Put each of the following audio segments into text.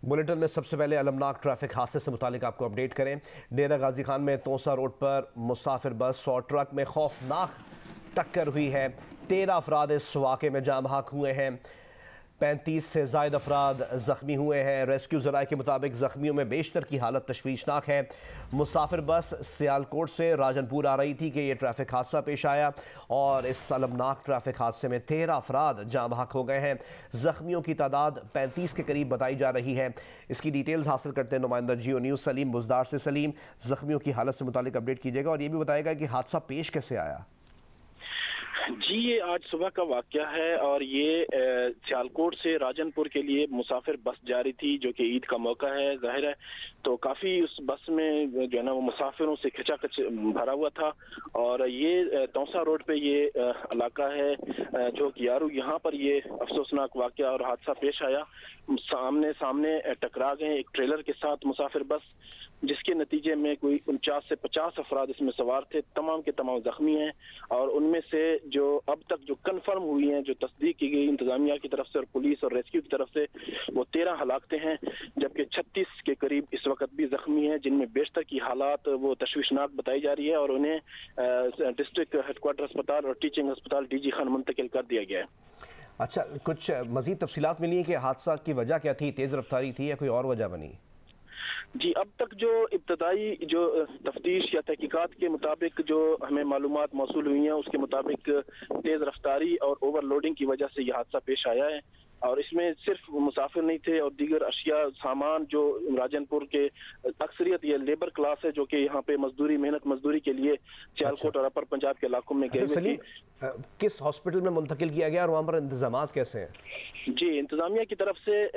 Bulletin में सबसे पहले अलमनाक ट्रैफिक हादसे से मुतालिक आपको अपडेट करें। डेरा गाजी खान में तोसा रोड पर मुसाफिर बस और ट्रक में खौफनाक टक्कर हुई है। 13 अफराद इस वाक़े में जाँ बहक हुए हैं। 35 से ज़ायद अफराद ज़ख्मी हुए हैं। रेस्क्यू ज़राए के मुताबिक ज़ख्मियों में बेशतर की हालत तशवीशनाक है। मुसाफिर बस सियालकोट से राजनपुर आ रही थी कि यह ट्रैफिक हादसा पेश आया और इस अलमनाक ट्रैफिक हादसे में 13 अफराद जाँ बहक हो गए हैं। ज़ख्मियों की तादाद 35 के करीब बताई जा रही है। इसकी डिटेल्स हासिल करते हैं नुमाइंदा जियो न्यूज़ सलीम बुज़दार से। सलीम, ज़ख्मियों की हालत से मुतालिक अपडेट कीजिएगा और ये भी बताएगा कि हादसा पेश कैसे आया। जी, ये आज सुबह का वाकया है और ये सियालकोट से राजनपुर के लिए मुसाफिर बस जा रही थी, जो कि ईद का मौका है, जाहिर है, तो काफ़ी उस बस में जो है ना वो मुसाफिरों से खचाखच भरा हुआ था। और ये तौसा रोड पे ये इलाका है जो कि यारू, यहाँ पर ये अफसोसनाक वाकया और हादसा पेश आया। सामने सामने टकरा गए एक ट्रेलर के साथ मुसाफिर बस, जिसके नतीजे में कोई 49 से 50 अफराद इसमें सवार थे। तमाम के तमाम जख्मी हैं और उनमें से जो अब तक जो कन्फर्म हुई हैं, जो तस्दीक की गई इंतजामिया की तरफ से और पुलिस और रेस्क्यू की तरफ से, वो 13 हलाकतें हैं, जबकि 36 के करीब इस वक्त भी जख्मी हैं, जिनमें बेशतर की हालात वो तशवीशनाक बताई जा रही है और उन्हें डिस्ट्रिक्ट हेडक्वार्टर अस्पताल और टीचिंग अस्पताल DG खान मुंतकिल कर दिया गया है। अच्छा, कुछ मज़ीद तफसीलात मिली है कि हादसा की वजह क्या थी? तेज़ रफ्तारी थी या कोई और वजह बनी? जी, अब तक जो इब्तदाई जो तफ्तीश या तहकीकात के मुताबिक जो हमें मालूमात मौसूल हुई हैं, उसके मुताबिक तेज़ रफ्तारी और ओवरलोडिंग की वजह से यह हादसा पेश आया है। और इसमें सिर्फ मुसाफिर नहीं थे और दीगर अशिया सामान जो राजनपुर के अक्सरियत ये लेबर क्लास है, जो कि यहाँ पे मेहनत मजदूरी के लिए सियालकोट और अपर पंजाब के इलाकों में गए हुए थे। किस हॉस्पिटल में मुंतकिल किया गया और वहाँ पर इंतजामात कैसे हैं? जी, इंतजामिया की तरफ से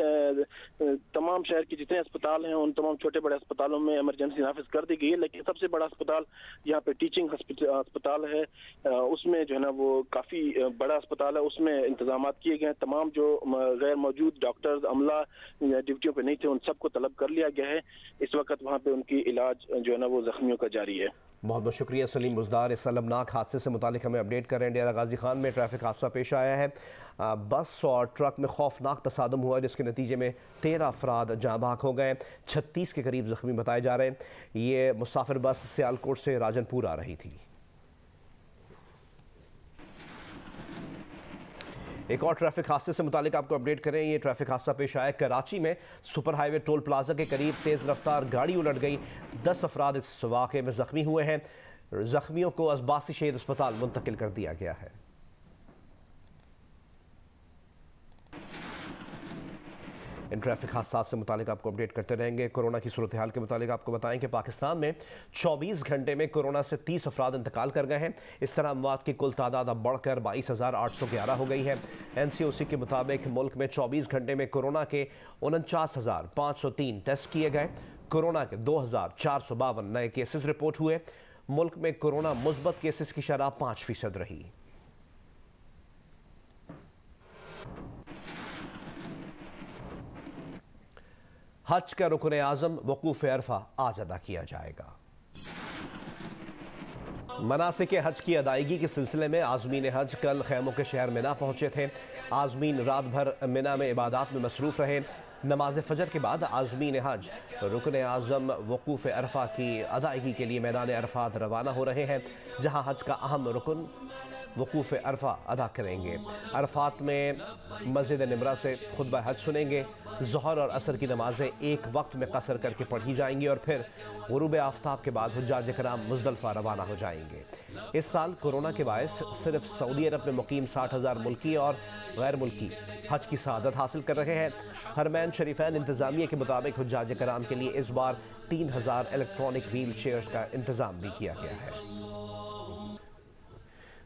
तमाम शहर के जितने अस्पताल हैं उन तमाम छोटे बड़े अस्पतालों में इमरजेंसी नाफिज कर दी गई है, लेकिन सबसे बड़ा अस्पताल यहाँ पे टीचिंग अस्पताल है, उसमें जो है ना वो काफ़ी बड़ा अस्पताल है, उसमें इंतजाम किए गए हैं। तमाम जो गैर मौजूद डॉक्टर्स अमला ड्यूटियों पे नहीं थे, उन सबको तलब कर लिया गया है। इस वक्त वहाँ पे उनकी इलाज जो है ना वो जख्मियों का जारी है। बहुत बहुत शुक्रिया सलीम बुज़दार, इस अलमनाक हादसे से मुतालिक हमें अपडेट कर रहे हैं। डेरा गाजी खान में ट्रैफिक हादसा पेश आया है। बस और ट्रक में खौफनाक तसादम हुआ, जिसके नतीजे में 13 अफराद जाँ बहक हो गए। 36 के करीब ज़ख्मी बताए जा रहे हैं। ये मुसाफिर बस सियालकोट से राजनपुर आ रही थी। एक और ट्रैफिक हादसे से मुतालिक आपको अपडेट करें। ये ट्रैफिक हादसा पेश आया कराची में सुपर हाईवे टोल प्लाजा के करीब तेज़ रफ्तार गाड़ी उलट गई। 10 अफराद इस वाक़े में ज़ख्मी हुए हैं। ज़ख्मियों को अब्बासी शहीद अस्पताल मुंतकिल कर दिया गया है। इन ट्रैफिक हादसा से मुतालिक आपको अपडेट करते रहेंगे। कोरोना की सूरत हाल के मुतालिक आपको बताएं कि पाकिस्तान में 24 घंटे में कोरोना से 30 अफराद इंतकाल कर गए हैं। इस तरह अमवात की कुल तादाद अब बढ़कर 22,811 हो गई है। NCOC के मुताबिक मुल्क में 24 घंटे में कोरोना के 49,503 टेस्ट किए गए। कोरोना के 2,452 नए केसेस रिपोर्ट हुए। मुल्क में कोरोना मुस्बत केसेस की शरह 5% रही। हज का रुकन आज़म वकूफ़ अरफा आज अदा किया जाएगा। मनासिक हज की अदायगी के सिलसिले में आज़मीन हज कल खैमों के शहर मिना पहुंचे थे। आज़मीन रात भर मिना में इबादत में मसरूफ़ रहे। नमाज फजर के बाद आज़मीन हज रुकन आज़म वकूफ़ अरफा की अदायगी के लिए मैदान अरफात रवाना हो रहे हैं, जहां हज का अहम रुकन वकूफ़ अरफा अदा करेंगे। अरफात में मस्जिद निमरा से खुतबा हज सुनेंगे। ज़ोहर और असर की नमाजें एक वक्त में कसर करके पढ़ी जाएंगी और फिर गुरूब आफ्ताब के बाद हुज्जाज कराम मुज़दलिफ़ा रवाना हो जाएंगे। इस साल कोरोना के बायस सिर्फ सऊदी अरब में मुकीम 60,000 मुल्की और गैर मुल्की हज की सआदत हासिल कर रहे हैं। हरमैन शरीफैन इंतज़ामिया के मुताबिक हुज्जाज कराम के लिए इस बार 3,000 इलेक्ट्रॉनिक व्हील चेयर्स का इंतज़ाम भी किया गया है।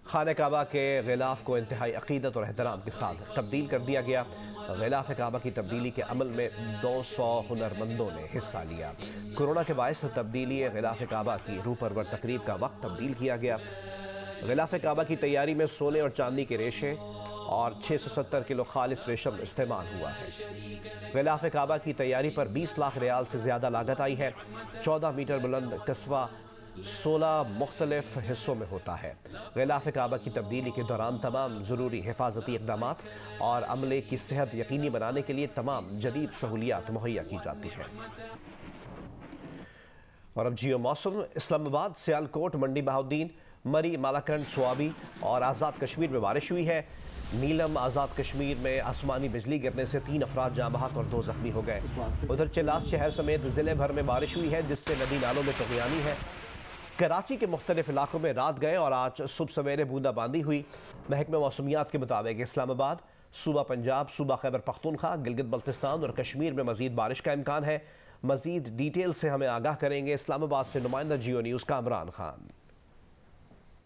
खाने काबा के गिलाफ को इंतहाई अकीदत और एहतराम के साथ तब्दील कर दिया गया। गिलाफ काबा की तब्दीली के अमल में 200 हुनरमंदों ने हिस्सा लिया। कोरोना के बायस तब्दीली गिलाफ काबा की रूपरवर तकरीब का वक्त तब्दील किया गया। गिलाफ काबा की तैयारी में सोने और चांदी के रेशे और 670 किलो खालिस रेशम इस्तेमाल हुआ है। गिलाफ काबा की तैयारी पर 20 लाख रियाल से ज़्यादा लागत आई है। 14 मीटर बुलंद कस्बा 16 मुख्तलिफ हिस्सों में होता है। गिलाफ काबा की तब्दीली के दौरान तमाम ज़रूरी हिफाजती इक़दाम और अमले की सेहत यकीनी बनाने के लिए तमाम जदीद सहूलियात मुहैया की जाती हैं। और अब जियो मौसम। इस्लामाबाद, सियालकोट, मंडी बहाउद्दीन, मरी, मालाकंड, स्वाबी और आज़ाद कश्मीर में बारिश हुई है। नीलम, आज़ाद कश्मीर में आसमानी बिजली गिरने से 3 अफराद जाँ बहक और 2 जख्मी हो गए। उधर चिलास शहर समेत ज़िले भर में बारिश हुई है, जिससे नदी नालों में तग़यानी है। कराची के मुख्तलिफ इलाकों में रात गए और आज सुबह सवेरे बूंदाबांदी हुई। महकमे मौसमियात के मुताबिक इस्लामाबाद, सूबा पंजाब, सूबा खैबर पख्तूनख्वा, गिलगित बल्तिस्तान और कश्मीर में मजीद बारिश का इम्कान है। मजीद डिटेल से हमें आगाह करेंगे इस्लामाबाद से नुमाइंदा जियो न्यूज़ का इमरान खान।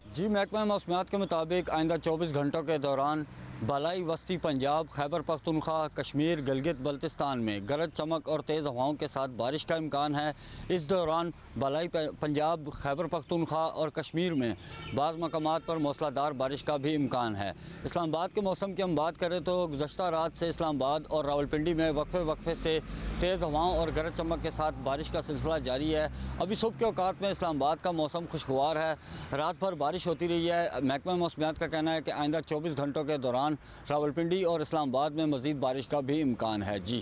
जी, महकमा मौसमियात के मुताबिक आइंदा 24 घंटों के दौरान बालाई वस्ती पंजाब, खैबर पख्तूनख्वा, कश्मीर, गिलगित बल्तिस्तान में गरज चमक और तेज़ हवाओं के साथ बारिश का इम्कान है। इस दौरान बालाई पंजाब, खैबर पख्तूनख्वा और कश्मीर में बाज़ मकामात पर मूसलाधार बारिश का भी इम्कान है। इस्लामाबाद के मौसम की हम बात करें तो गुज़श्ता रात से इस्लामाबाद और रावलपिंडी में वक्फे से तेज़ हवाओं और गरज चमक के साथ बारिश का सिलसिला जारी है। अभी सुबह के औकात में इस्लामाबाद का मौसम खुशगवार है, रात भर बारिश होती रही है। महकमा मौसमियात का कहना है कि आइंदा 24 घंटों के दौरान रावलपिंडी और इस्लामाबाद में मजीद बारिश का भी इम्कान है। जी,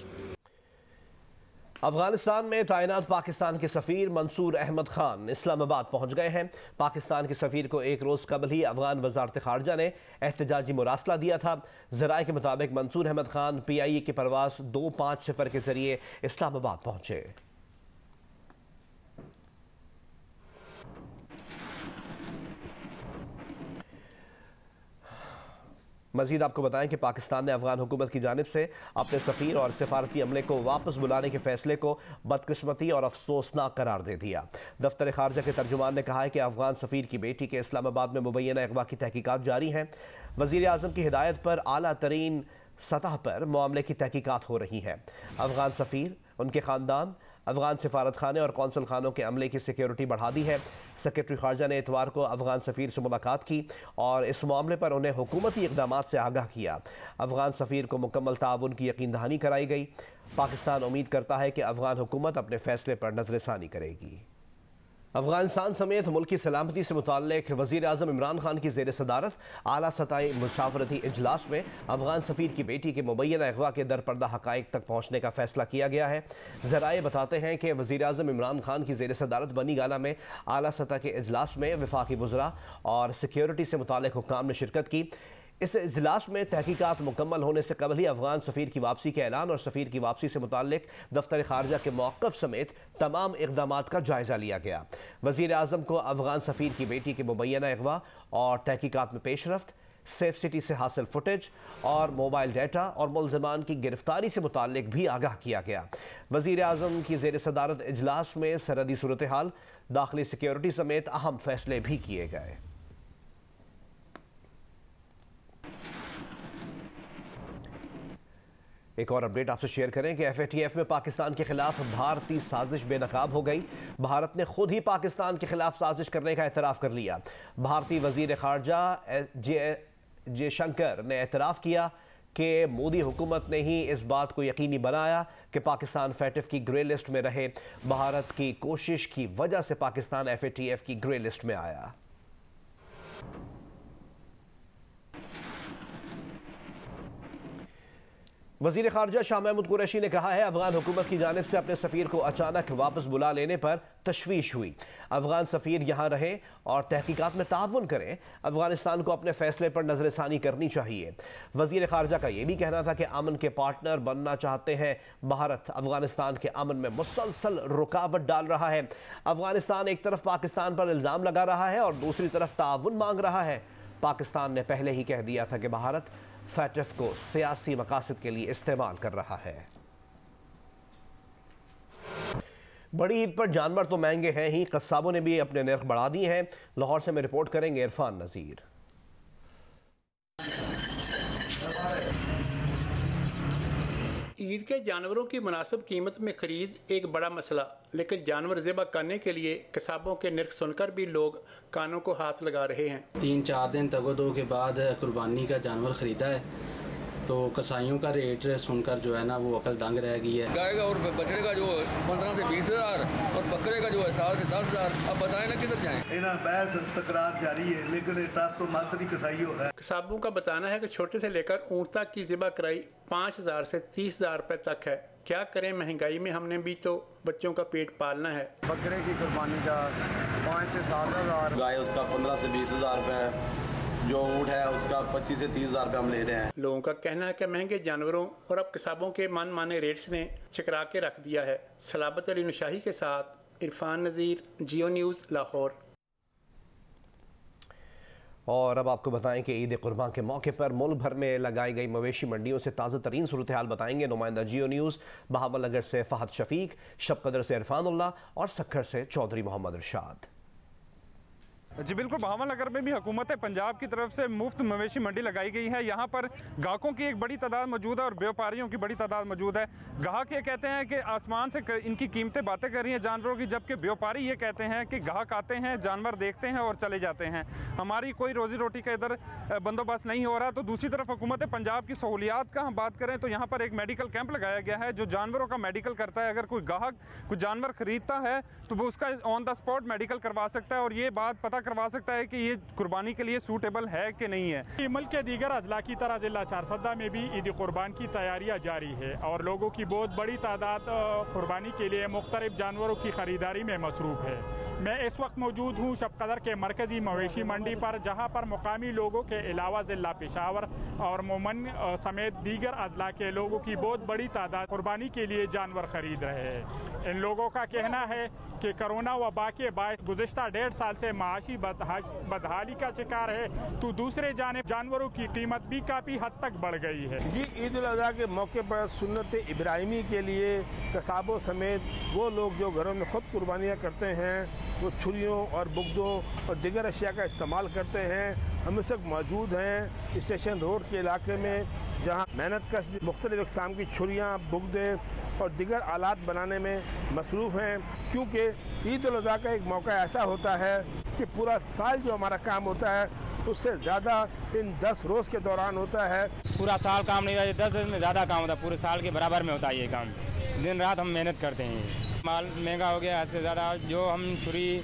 अफगानिस्तान में तैनात पाकिस्तान के सफ़ीर मंसूर अहमद खान इस्लामाबाद पहुंच गए हैं। पाकिस्तान के सफ़ीर को एक रोज़ कबल ही अफगान वज़ारत ख़ारजा ने एहतजाजी मुरासला दिया था। ज़राए के मुताबिक मंसूर अहमद खान PIA की परवाज़ 250 के ज़रिए इस्लामाबाद पहुंचे। मज़ीद आपको बताएं कि पाकिस्तान ने अफगान हुकूमत की जानिब से अपने सफ़ीर और सिफारती अमले को वापस बुलाने के फ़ैसले को बदकिस्मती और अफसोसनाक करार दे दिया। दफ्तर ख़ारजा के तर्जुमान ने कहा है कि अफगान सफ़ीर की बेटी के इस्लामाबाद में मुबैना अगवा की तहकीकात जारी हैं। वज़ीर आज़म की हिदायत पर आला तरीन सतह पर मामले की तहकीकात हो रही हैं। अफगान सफ़ीर, उनके ख़ानदान, अफगान सिफारत खाने और कौंसल खानों के अमले की सिक्योरिटी बढ़ा दी है। सेक्रेटरी ख़ारजा ने इतवार को अफगान सफ़ीर से मुलाकात की और इस मामले पर उन्हें हुकूमती इक़दामात से आगाह किया। अफगान सफ़ीर को मुकम्मल ताउन की यकीन दहानी कराई गई। पाकिस्तान उम्मीद करता है कि अफगान हुकूमत अपने फ़ैसले पर नज़रसानी करेगी। अफगानिस्तान समेत मुल्की सलामती से मुताल्लिक़ वज़ीर आज़म इमरान खान की ज़ेर सदारत आला सतही मुशावरती इजलास में अफगान सफ़ीर की बेटी के मुबैना अगवा के दरपर्दा हक़ाइक़ तक पहुँचने का फ़ैसला किया गया है। ज़राए बताते हैं कि वज़ीर आज़म इमरान खान की ज़ेर सदारत बनी गाला में आला सतह के इजलास में वफ़ाक़ी वज़रा और सिक्योरिटी से मुताल्लिक़ हुक्काम ने शिरकत की। इस इजलास में तहकीकात मुकम्मल होने से कबल ही अफगान सफ़ीर की वापसी के ऐलान और सफ़ीर की वापसी से मुताल्लिक़ दफ्तर ख़ारजा के मौक़िफ़ समेत तमाम इक़दामात का जायज़ा लिया गया। वज़ीर आज़म को अफगान सफ़ीर की बेटी के मुबैना अगवा और तहकीकात में पेशरफ्त, सेफ सिटी से हासिल फुटेज और मोबाइल डाटा और मुल्ज़िमान की गिरफ्तारी से मुताल्लिक़ भी आगाह किया गया। वज़ीर आज़म की ज़ेर सदारत इजलास में सरहदी सूरत हाल, दाखिली सिक्योरिटी समेत अहम फ़ैसले भी किए गए। एक और अपडेट आपसे शेयर करें कि FATF में पाकिस्तान के खिलाफ भारतीय साजिश बेनकाब हो गई। भारत ने खुद ही पाकिस्तान के खिलाफ साजिश करने का एतराफ़ कर लिया। भारतीय वज़ीर ख़ारजा जयशंकर ने एतराफ़ किया कि मोदी हुकूमत ने ही इस बात को यकीनी बनाया कि पाकिस्तान FATF की ग्रे लिस्ट में रहे। भारत की कोशिश की वजह से पाकिस्तान FATF की ग्रे लिस्ट में आया। वज़ीर ख़ारजा शाह महमूद कुरैशी ने कहा है, अफगान हुकूमत की जानिब से अपने सफ़ीर को अचानक वापस बुला लेने पर तशवीश हुई। अफगान सफ़ीर यहाँ रहें और तहकीकात में ताउन करें। अफगानिस्तान को अपने फ़ैसले पर नज़रसानी करनी चाहिए। वज़ीर ख़ारजा का यह भी कहना था कि अमन के पार्टनर बनना चाहते हैं। भारत अफगानिस्तान के अमन में मुसलसल रुकावट डाल रहा है। अफगानिस्तान एक तरफ पाकिस्तान पर इल्ज़ाम लगा रहा है और दूसरी तरफ ताउन मांग रहा है। पाकिस्तान ने पहले ही कह दिया था कि भारत FATF को सियासी मकासद के लिए इस्तेमाल कर रहा है। बड़ी ईद पर जानवर तो महंगे हैं ही, कस्साबों ने भी अपने नर्ख बढ़ा दिए हैं। लाहौर से मैं रिपोर्ट करेंगे इरफान नज़ीर। ईद के जानवरों की मुनासिब कीमत में खरीद एक बड़ा मसला, लेकिन जानवर ज़िबा करने के लिए कसाबों के नर्ख सुनकर भी लोग कानों को हाथ लगा रहे हैं। 3-4 दिन तगो दो के बाद कुर्बानी का जानवर ख़रीदा है तो कसाईयों का रेट सुनकर जो है ना वो अकल दंग रह गई है। गाय का और बछड़े का जो 15 से 20 हज़ार और बकरे का जो है 7 से 10 हज़ार। अब बताएं ना किधर जाएं। इन्हें बहस तकरार जारी है, लेकिन टस तो मासरी कसाई हो रहा है। किसाबों का बताना है कि छोटे से लेकर ऊँट तक की ज़िबा कराई 5,000 से 30,000 रुपये तक है। क्या करें, महंगाई में हमने भी तो बच्चों का पेट पालना है। बकरे की कुर्बानी का 5 से 7 हज़ार, गाय उसका 15 से 20 हज़ार रुपये, जो ऊँट है उसका 25 से 30 हज़ार रुपये हम ले रहे हैं। लोगों का कहना है कि महंगे जानवरों और अब किसाबों के मनमाने रेट्स ने चकरा के रख दिया है। सलाबत अली नुशाही के साथ इरफान नज़ीर, जियो न्यूज़, लाहौर। और अब आपको बताएं कि ईद कुर्बान के मौके पर मुल्क भर में लगाई गई मवेशी मंडियों से ताज़ा तरीन सूरत हाल बताएंगे नुमाइंदा जियो न्यूज़ बहावलनगर से फ़हद शफीक, शबकदर से इरफानुल्लाह और सक्खर से चौधरी मोहम्मद इरशाद। जी बिल्कुल, बहावलनगर में भी हुकूमत पंजाब की तरफ से मुफ्त मवेशी मंडी लगाई गई है। यहाँ पर गाहकों की एक बड़ी तादाद मौजूद है और व्यापारियों की बड़ी तादाद मौजूद है। गाहक ये कहते हैं कि आसमान से इनकी कीमतें बातें कर रही हैं जानवरों की, जबकि व्यापारी ये कहते हैं कि गाहक आते हैं, जानवर देखते हैं और चले जाते हैं, हमारी कोई रोजी रोटी का इधर बंदोबस्त नहीं हो रहा। तो दूसरी तरफ हुकूमत पंजाब की सहूलियात का हम बात करें तो यहाँ पर एक मेडिकल कैंप लगाया गया है जो जानवरों का मेडिकल करता है। अगर कोई गाहक कोई जानवर खरीदता है तो वो उसका ऑन द स्पॉट मेडिकल करवा सकता है और ये बात पता करवा सकता है कि ये कुर्बानी के लिए सूटेबल है कि नहीं है। मुल्क के दीगर अजला की तरह जिला चारसदा में भी ईद कुर्बान की तैयारियां जारी है और लोगों की बहुत बड़ी तादाद कुर्बानी के लिए मुख्तलिफ जानवरों की खरीदारी में मसरूफ है। मैं इस वक्त मौजूद हूँ शबकदर के मरकजी मवेशी मंडी पर, जहाँ पर मुकामी लोगों के अलावा जिला पेशावर और मोमन समेत दीगर अजला के लोगों की बहुत बड़ी तादाद कुर्बानी के लिए जानवर खरीद रहे हैं। इन लोगों का कहना है कि कोरोना वबा के बाद गुज़िश्ता 1.5 साल से माशी बदहाली का शिकार है, तो दूसरे जानवरों की कीमत भी काफ़ी हद तक बढ़ गई है। जी, ईद उल अज़हा के मौके पर सुन्नत इब्राहिमी के लिए कसाबों समेत वो लोग जो घरों में ख़ुद कुर्बानियाँ करते हैं वो छुरियों और बुगदों और दीगर अशिया का इस्तेमाल करते हैं। हम इस वक्त मौजूद हैं स्टेशन रोड के इलाके में, जहाँ मेहनत कश मुख्तलिफ़ इक़साम की छुरियाँ, बुगदे और दीगर आलात बनाने में मसरूफ़ हैं, क्योंकि ईद उल अज़हा का एक मौका ऐसा होता है कि पूरा साल जो हमारा काम होता है उससे ज़्यादा इन 10 रोज़ के दौरान होता है। पूरा साल काम नहीं होता, 10 दिन में ज़्यादा काम होता है, पूरे साल के बराबर में होता है ये काम। दिन रात हम मेहनत करते हैं। माल महंगा हो गया, हद से ज़्यादा। जो हम छुरी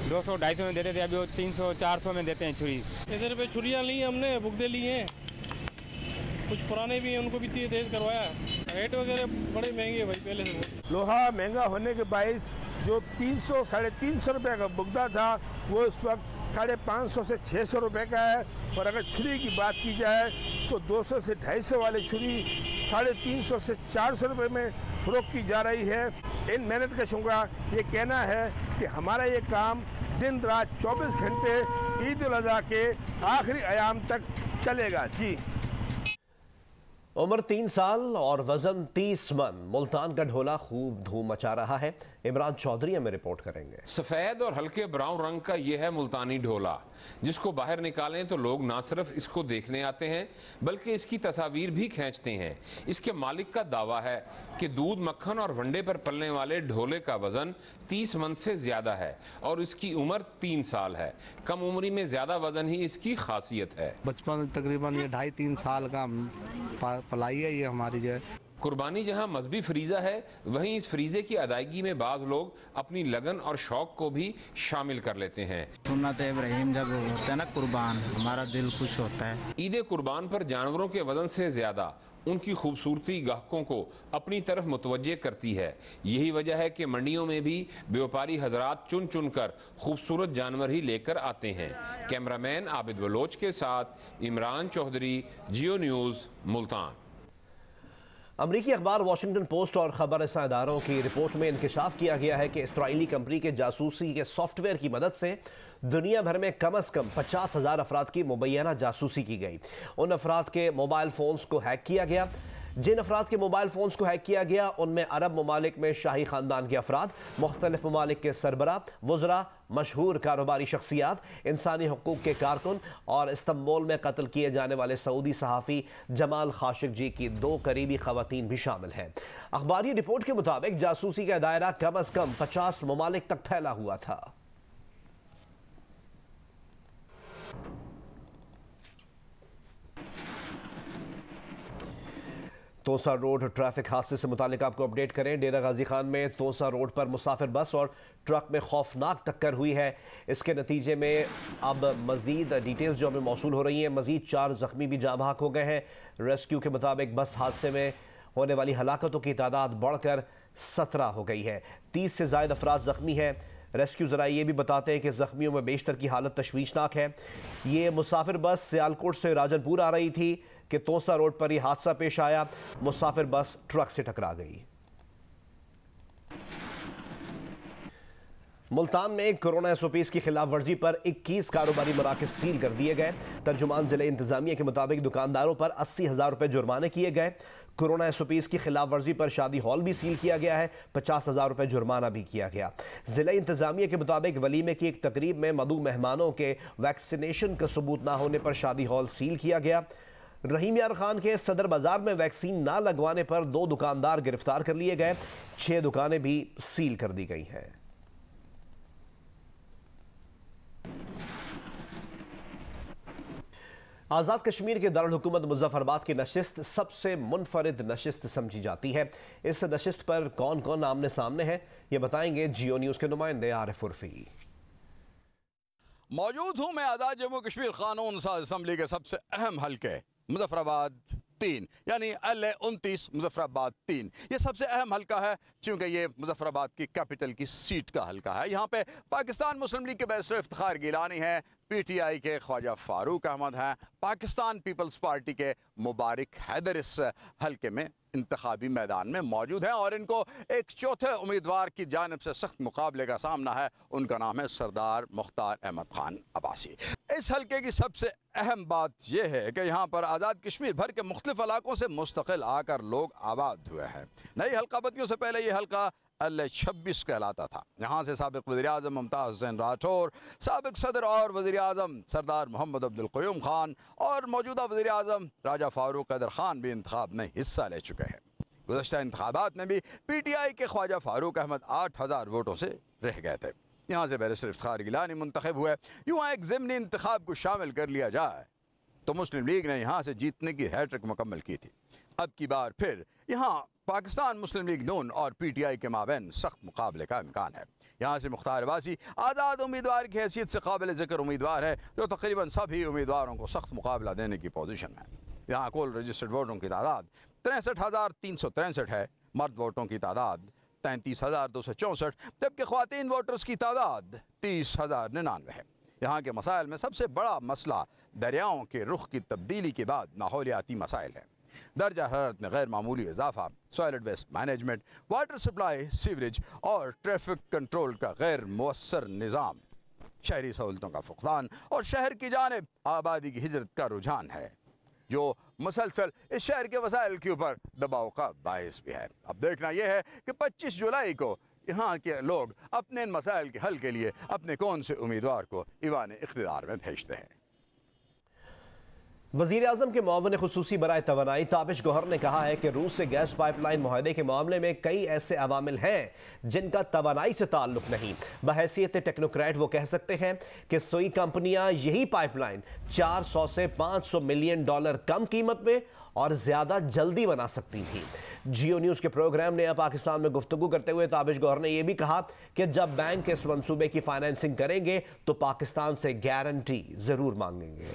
200-250 में देते थे अभी वो 300-400 में देते हैं छुरी। इधर पे छुरियाँ ली हमने, बुगदे लिए हैं, कुछ पुराने भी हैं, उनको भी तेज करवाया। रेट वगैरह बड़े महंगे भाई पहले से। लोहा महंगा होने के बायस जो 300-350 रुपये का बुगदा था वो इस वक्त 550 से 600 रुपये का है। और अगर छुरी की बात की जाए तो 200 से 250 वाली छुरी 350 से 400 रुपये में फरोख्त की जा रही है। इन मेहनत कशों का ये कहना है कि हमारा ये काम दिन रात 24 घंटे ईद उल अज़हा के आखिरी अयाम तक चलेगा। जी, उम्र 3 साल और वजन 30 मन, मुल्तान का ढोला खूब धूम मचा रहा है। इमरान चौधरी हमें रिपोर्ट करेंगे। सफ़ेद और हल्के ब्राउन रंग का यह है मुल्तानी ढोला, जिसको बाहर निकालें तो लोग ना सिर्फ इसको देखने आते हैं बल्कि इसकी तस्वीर भी खींचते हैं। इसके मालिक का दावा है कि दूध, मक्खन और वंडे पर पलने वाले ढोले का वजन 30 मन से ज्यादा है और इसकी उम्र 3 साल है। कम उम्री में ज्यादा वजन ही इसकी खासियत है। बचपन तकरीबन ये 2.5-3 साल का पलाई है ये हमारी जो है। कुर्बानी जहां मजहबी फरीजा है, वहीं इस फरीजे की अदायगी में बाज लोग अपनी लगन और शौक को भी शामिल कर लेते हैं। सुन्नत इब्राहिम जब होता है ना कुर्बान, हमारा दिल खुश होता है। ईद कुर्बान पर जानवरों के वजन से ज्यादा उनकी खूबसूरती गाहकों को अपनी तरफ मुतवज्जे करती है। यही वजह है कि मंडियों में भी व्यापारी हजरात चुन चुन कर खूबसूरत जानवर ही लेकर आते हैं। कैमरामैन आबिद बलोच के साथ इमरान चौधरी, जियो न्यूज़, मुल्तान। अमरीकी अखबार वाशिंगटन पोस्ट और खबर रसां इदारों की रिपोर्ट में इंकशाफ किया गया है कि इसराइली कंपनी के जासूसी के सॉफ्टवेयर की मदद से दुनिया भर में कम अज़ कम 50,000 अफराद की मुबैना जासूसी की गई। उन अफराद के मोबाइल फ़ोन्स को हैक किया गया। जिन अफराद के मोबाइल फ़ोन्स को हैक किया गया उनमें अरब ममालिक में शाही ख़ानदान के अफराद, मुख्तलिफ ममालिक के सरबरा, वज़रा, मशहूर कारोबारी शख्सियात, इंसानी हकूक़ के कारकुन और इस्तंबुल में कत्ल किए जाने वाले सऊदी सहाफ़ी जमाल खाशिक जी की 2 करीबी ख़वातीन भी शामिल हैं। अखबारी रिपोर्ट के मुताबिक जासूसी का दायरा कम अज़ कम 50 ममालिक तक फैला हुआ था। तोसा रोड ट्रैफिक हादसे से मुतालिक आपको अपडेट करें। डेरा गाजी खान में तोसा रोड पर मुसाफिर बस और ट्रक में खौफनाक टक्कर हुई है। इसके नतीजे में अब मजीद डिटेल्स जो हमें मौसूल हो रही हैं, मजीद 4 जख्मी भी जाँ बहक हो गए हैं। रेस्क्यू के मुताबिक बस हादसे में होने वाली हलाकतों की तादाद बढ़कर 17 हो गई है। 30 से ज़ायद अफराद ज़ख्मी हैं। रेस्क्यू ज़रा ये भी बताते हैं कि ज़ख्मियों में बेशतर की हालत तशवीशनाक है। ये मुसाफिर बस सियालकोट से राजनपुर आ रही थी कि तोसा रोड पर यह हादसा पेश आया। मुसाफिर बस ट्रक से टकरा गई। मुल्तान में कोरोना SOPs की खिलाफ वर्जी पर 21 कारोबारी मराकज़ सील कर दिए गए। तर्जुमान ज़िले इंतजामिया के मुताबिक दुकानदारों पर 80,000 रुपये जुर्माने किए गए। कोरोना SOPs की खिलाफ वर्जी पर शादी हॉल भी सील किया गया है। 50,000 रुपये जुर्माना भी किया गया। ज़िले इंतजामिया के मुताबिक वलीमे की एक तकरीब में मदऊ मेहमानों के वैक्सीनेशन का सबूत ना होने पर शादी हॉल सील किया गया। रहीम यार खान के सदर बाजार में वैक्सीन ना लगवाने पर 2 दुकानदार गिरफ्तार कर लिए गए। 6 दुकानें भी सील कर दी गई हैं। आज़ाद कश्मीर के दारुल हुकूमत मुजफ्फराबाद की नशिस्त सबसे मुनफरिद नशिस्त समझी जाती है। इस नशिस्त पर कौन कौन आमने सामने है, ये बताएंगे जियो न्यूज़ के नुमाइंदे आरिफ उर्फी। मौजूद हूँ मैं आज़ाद जम्मू कश्मीर कानून साज असम्बली के सबसे अहम हल्के मुजफ्फराबाद 3 यानी LA-29 मुजफ्फराबाद 3। ये सबसे अहम हल्का है क्योंकि ये मुजफ्फराबाद की कैपिटल की सीट का हल्का है। यहाँ पे पाकिस्तान मुस्लिम लीग के बैरिस्टर इफ्तिखार गिलानी है, PTI के ख्वाजा फारूक अहमद हैं, पाकिस्तान पीपल्स पार्टी के मुबारक हैदर इस हल्के में इंतखाबी मैदान में मौजूद हैं और इनको एक चौथे उम्मीदवार की जानिब से सख्त मुकाबले का सामना है। उनका नाम है सरदार मुख्तार अहमद खान अब्बासी। इस हल्के की सबसे अहम बात यह है कि यहाँ पर आज़ाद कश्मीर भर के मुख्तलिफ इलाकों से मुस्तकिल आकर लोग आबाद हुए हैं। नई हल्काबंदियों से पहले ये हल्का LA-26 कहलाता था। यहाँ से साबिक़ वज़ीर-ए-आज़म मुमताज़ हुसैन राठौर, साबिक़ सदर और वज़ीर-ए-आज़म सरदार मोहम्मद अब्दुल क़य्यूम खान और मौजूदा वज़ीर-ए-आज़म राजा फ़ारूक क़दर ख़ान भी इंतखाब में हिस्सा ले चुके हैं। गुज़श्ता इंतखाबात में भी PTI के ख्वाजा फ़ारूक अहमद 8,000 वोटों से रह गए थे। यहाँ से बैरिस्टर इफ्तिखार गिलानी मुंतखब हुए। यूँ एक ज़िमनी इंतखाब को शामिल कर लिया जाए तो मुस्लिम लीग ने यहाँ से जीतने की हैट्रिक मुकम्मल की थी। अब की बार फिर यहाँ पाकिस्तान मुस्लिम लीग नून और PTI के माबैन सख्त मुकाबले का इम्कान है। यहाँ से मुख्तार अब्बासी आज़ाद उम्मीदवार की हैसियत से काबिल ज़िक्र उम्मीदवार है जो तकरीबन सभी उम्मीदवारों को सख्त मुकाबला देने की पोजीशन में है। यहाँ कुल रजिस्टर्ड वोटों की तादाद 63,363 है। मर्द वोटों की तादाद 33,264, जबकि ख्वातीन वोटर्स की तादाद 30,099 है। यहाँ के मसाइल में सबसे बड़ा मसला दरियाओं के रुख की तब्दीली के बाद माहौलियाती मसाइल है। दर्जा हरारत में गैर मामूली इजाफा, solid waste management, water supply, sewerage और ट्रैफिक कंट्रोल का गैर मुअस्सर निज़ाम, शहरी सहूलतों का फुकदान और शहर की जानिब आबादी की हिजरत का रुझान है जो मुसलसल इस शहर के वसाइल के ऊपर दबाव का बायस भी है। अब देखना यह है कि 25 जुलाई को यहाँ के लोग अपने इन मसाइल के हल के लिए अपने कौन से उम्मीदवार को ईवान इख्तियार में भेजते हैं। वज़ीर आज़म के मुआविन खुसूसी बराए तवानाई ताबिश गौहर ने कहा है कि रूस से गैस पाइपलाइन मुआहदे के मामले में कई ऐसे अवामिल हैं जिनका तवानाई से ताल्लुक नहीं। बहैसियत टेक्नोक्रेट वो कह सकते हैं कि सोई कंपनियां यही पाइपलाइन 400 से 500 मिलियन डॉलर कम कीमत में और ज़्यादा जल्दी बना सकती थी। जियो न्यूज़ के प्रोग्राम ने पाकिस्तान में गुफ्तगू करते हुए ताबिश गौहर ने यह भी कहा कि जब बैंक इस मंसूबे की फाइनेंसिंग करेंगे तो पाकिस्तान से गारंटी ज़रूर मांगेंगे।